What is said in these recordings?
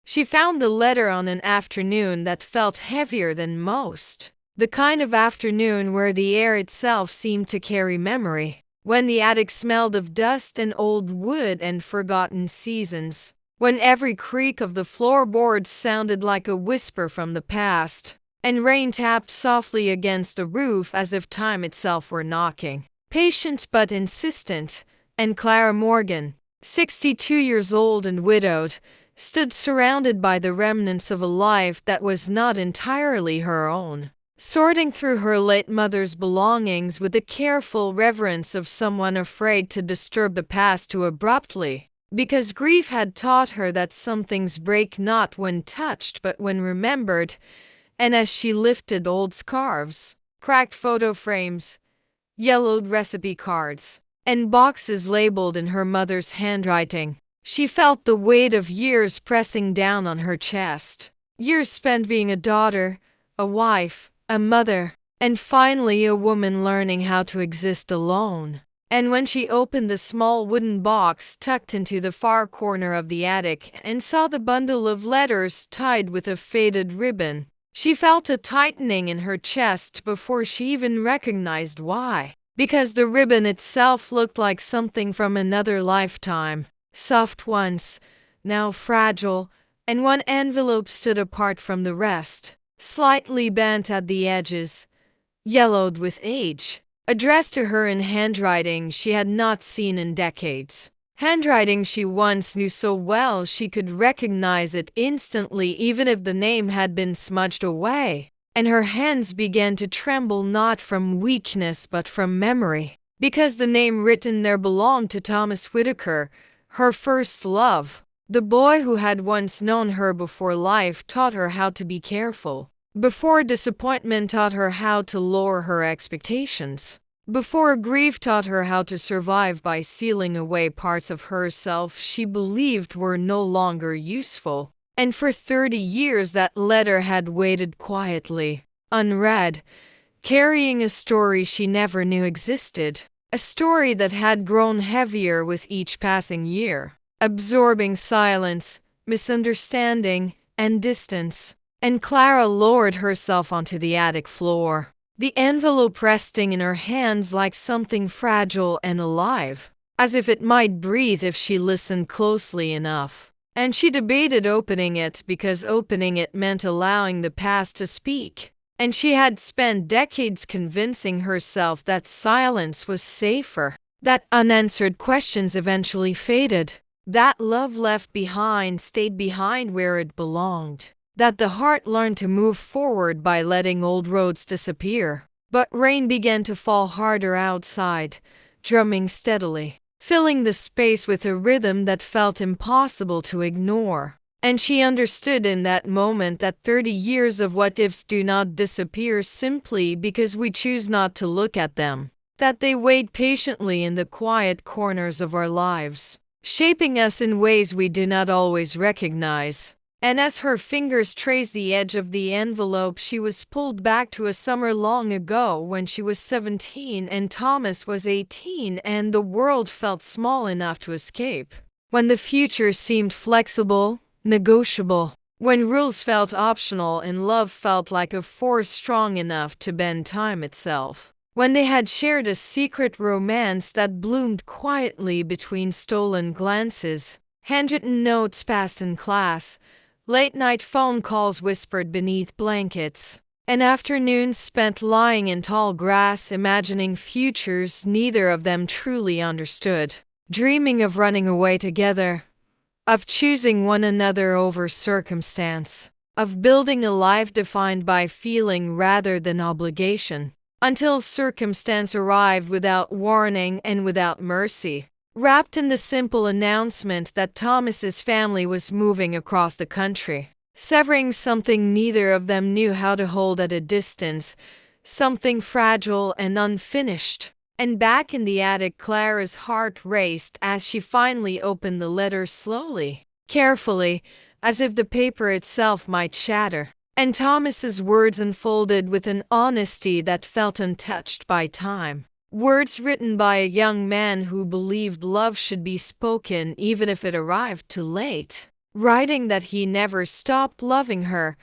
She found the letter on an afternoon that felt heavier than most. The kind of afternoon where the air itself seemed to carry memory. When the attic smelled of dust and old wood and forgotten seasons. When every creak of the floorboards sounded like a whisper from the past. And rain tapped softly against the roof as if time itself were knocking. Patient but insistent. And Clara Morgan, 62 years old and widowed, stood surrounded by the remnants of a life that was not entirely her own, sorting through her late mother's belongings with the careful reverence of someone afraid to disturb the past too abruptly, because grief had taught her that some things break not when touched but when remembered. And as she lifted old scarves, cracked photo frames, yellowed recipe cards, and boxes labeled in her mother's handwriting, she felt the weight of years pressing down on her chest. Years spent being a daughter, a wife, a mother, and finally a woman learning how to exist alone. And when she opened the small wooden box tucked into the far corner of the attic and saw the bundle of letters tied with a faded ribbon, she felt a tightening in her chest before she even recognized why. Because the ribbon itself looked like something from another lifetime. Soft once, now fragile, and one envelope stood apart from the rest, slightly bent at the edges, yellowed with age, addressed to her in handwriting she had not seen in decades. Handwriting she once knew so well she could recognize it instantly even if the name had been smudged away, and her hands began to tremble not from weakness but from memory, because the name written there belonged to Thomas Whitaker, her first love, the boy who had once known her before life taught her how to be careful, before disappointment taught her how to lower her expectations, before grief taught her how to survive by sealing away parts of herself she believed were no longer useful. And for 30 years that letter had waited quietly, unread, carrying a story she never knew existed. A story that had grown heavier with each passing year, absorbing silence, misunderstanding, and distance. And Clara lowered herself onto the attic floor, the envelope resting in her hands like something fragile and alive, as if it might breathe if she listened closely enough. And she debated opening it because opening it meant allowing the past to speak. And she had spent decades convincing herself that silence was safer, that unanswered questions eventually faded, that love left behind stayed behind where it belonged, that the heart learned to move forward by letting old roads disappear. But rain began to fall harder outside, drumming steadily, filling the space with a rhythm that felt impossible to ignore. And she understood in that moment that 30 years of what-ifs do not disappear simply because we choose not to look at them, that they wait patiently in the quiet corners of our lives, shaping us in ways we do not always recognize. And as her fingers traced the edge of the envelope, she was pulled back to a summer long ago when she was 17 and Thomas was 18 and the world felt small enough to escape. When the future seemed flexible, negotiable, when rules felt optional and love felt like a force strong enough to bend time itself. When they had shared a secret romance that bloomed quietly between stolen glances, handwritten notes passed in class, late-night phone calls whispered beneath blankets, and afternoons spent lying in tall grass imagining futures neither of them truly understood, dreaming of running away together, of choosing one another over circumstance, of building a life defined by feeling rather than obligation, until circumstance arrived without warning and without mercy, wrapped in the simple announcement that Thomas's family was moving across the country, severing something neither of them knew how to hold at a distance, something fragile and unfinished. And back in the attic, Clara's heart raced as she finally opened the letter slowly, carefully, as if the paper itself might shatter. And Thomas's words unfolded with an honesty that felt untouched by time. Words written by a young man who believed love should be spoken even if it arrived too late. writing that he never stopped loving her,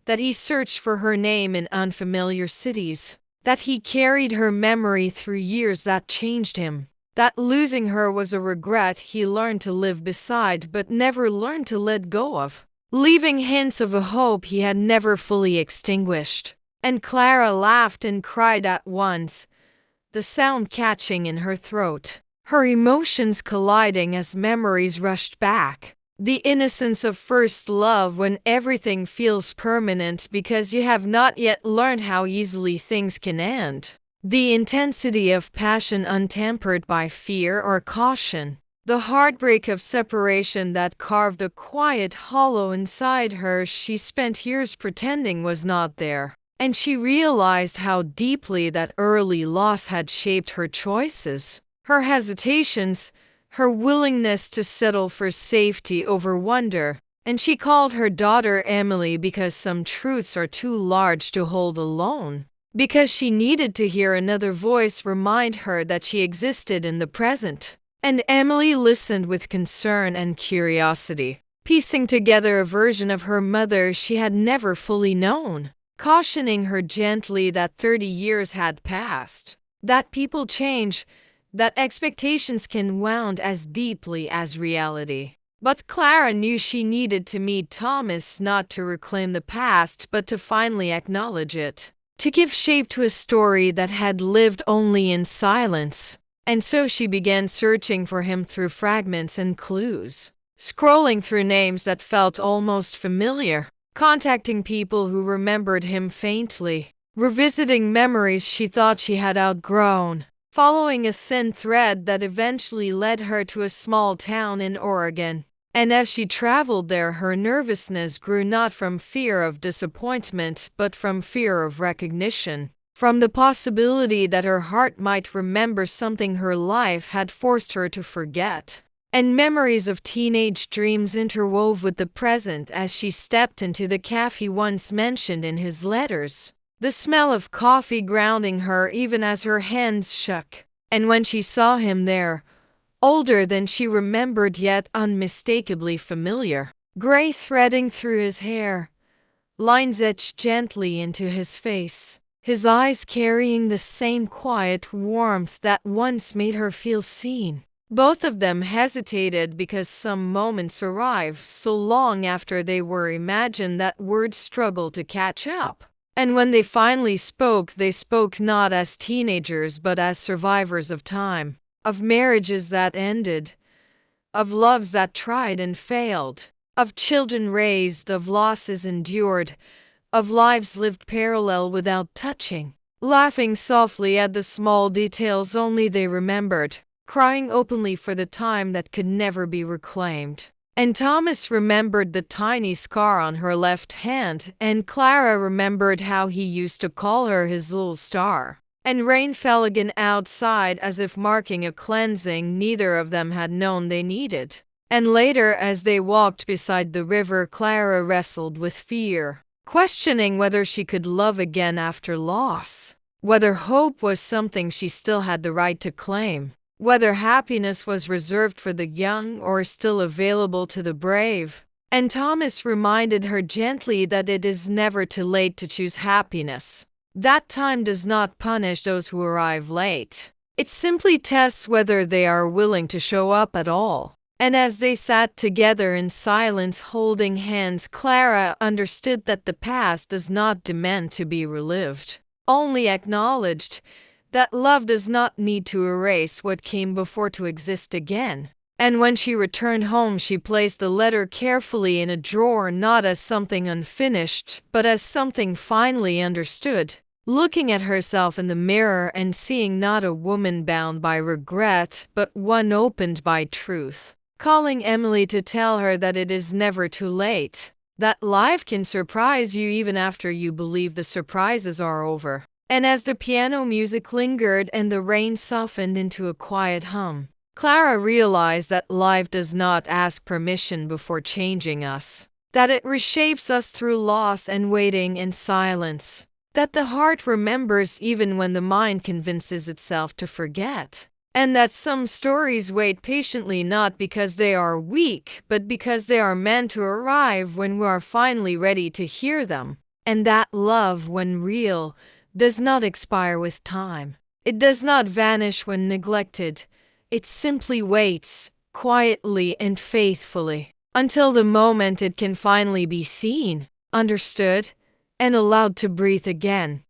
that he searched for her name in unfamiliar cities, that he carried her memory through years that changed him, that losing her was a regret he learned to live beside but never learned to let go of, leaving hints of a hope he had never fully extinguished. And Clara laughed and cried at once, the sound catching in her throat, her emotions colliding as memories rushed back. The innocence of first love when everything feels permanent because you have not yet learned how easily things can end. The intensity of passion untempered by fear or caution. The heartbreak of separation that carved a quiet hollow inside her she spent years pretending was not there. And she realized how deeply that early loss had shaped her choices, her hesitations, her willingness to settle for safety over wonder. And she called her daughter Emily because some truths are too large to hold alone. Because she needed to hear another voice remind her that she existed in the present. And Emily listened with concern and curiosity, piecing together a version of her mother she had never fully known, cautioning her gently that 30 years had passed, that people change, that expectations can wound as deeply as reality. But Clara knew she needed to meet Thomas not to reclaim the past but to finally acknowledge it, to give shape to a story that had lived only in silence. And so she began searching for him through fragments and clues, scrolling through names that felt almost familiar, contacting people who remembered him faintly, revisiting memories she thought she had outgrown, following a thin thread that eventually led her to a small town in Oregon. And as she traveled there, her nervousness grew not from fear of disappointment, but from fear of recognition, from the possibility that her heart might remember something her life had forced her to forget. And memories of teenage dreams interwove with the present as she stepped into the cafe once mentioned in his letters, the smell of coffee grounding her even as her hands shook. And when she saw him there, older than she remembered yet unmistakably familiar, gray threading through his hair, lines etched gently into his face, his eyes carrying the same quiet warmth that once made her feel seen. Both of them hesitated because some moments arrive so long after they were imagined that words struggle to catch up. And when they finally spoke, they spoke not as teenagers but as survivors of time, of marriages that ended, of loves that tried and failed, of children raised, of losses endured, of lives lived parallel without touching, laughing softly at the small details only they remembered, crying openly for the time that could never be reclaimed. And Thomas remembered the tiny scar on her left hand, and Clara remembered how he used to call her his little star. And rain fell again outside as if marking a cleansing neither of them had known they needed. And later, as they walked beside the river, Clara wrestled with fear, questioning whether she could love again after loss, whether hope was something she still had the right to claim, whether happiness was reserved for the young or still available to the brave. And Thomas reminded her gently that it is never too late to choose happiness. That time does not punish those who arrive late. It simply tests whether they are willing to show up at all. And as they sat together in silence holding hands, Clara understood that the past does not demand to be relived, only acknowledged, that love does not need to erase what came before to exist again. And when she returned home, she placed the letter carefully in a drawer, not as something unfinished, but as something finally understood, looking at herself in the mirror and seeing not a woman bound by regret, but one opened by truth, calling Emily to tell her that it is never too late, that life can surprise you even after you believe the surprises are over. And as the piano music lingered and the rain softened into a quiet hum, Clara realized that life does not ask permission before changing us, that it reshapes us through loss and waiting and silence, that the heart remembers even when the mind convinces itself to forget. And that some stories wait patiently not because they are weak, but because they are meant to arrive when we are finally ready to hear them. And that love, when real, does not expire with time. It does not vanish when neglected. It simply waits, quietly and faithfully, until the moment it can finally be seen, understood, and allowed to breathe again.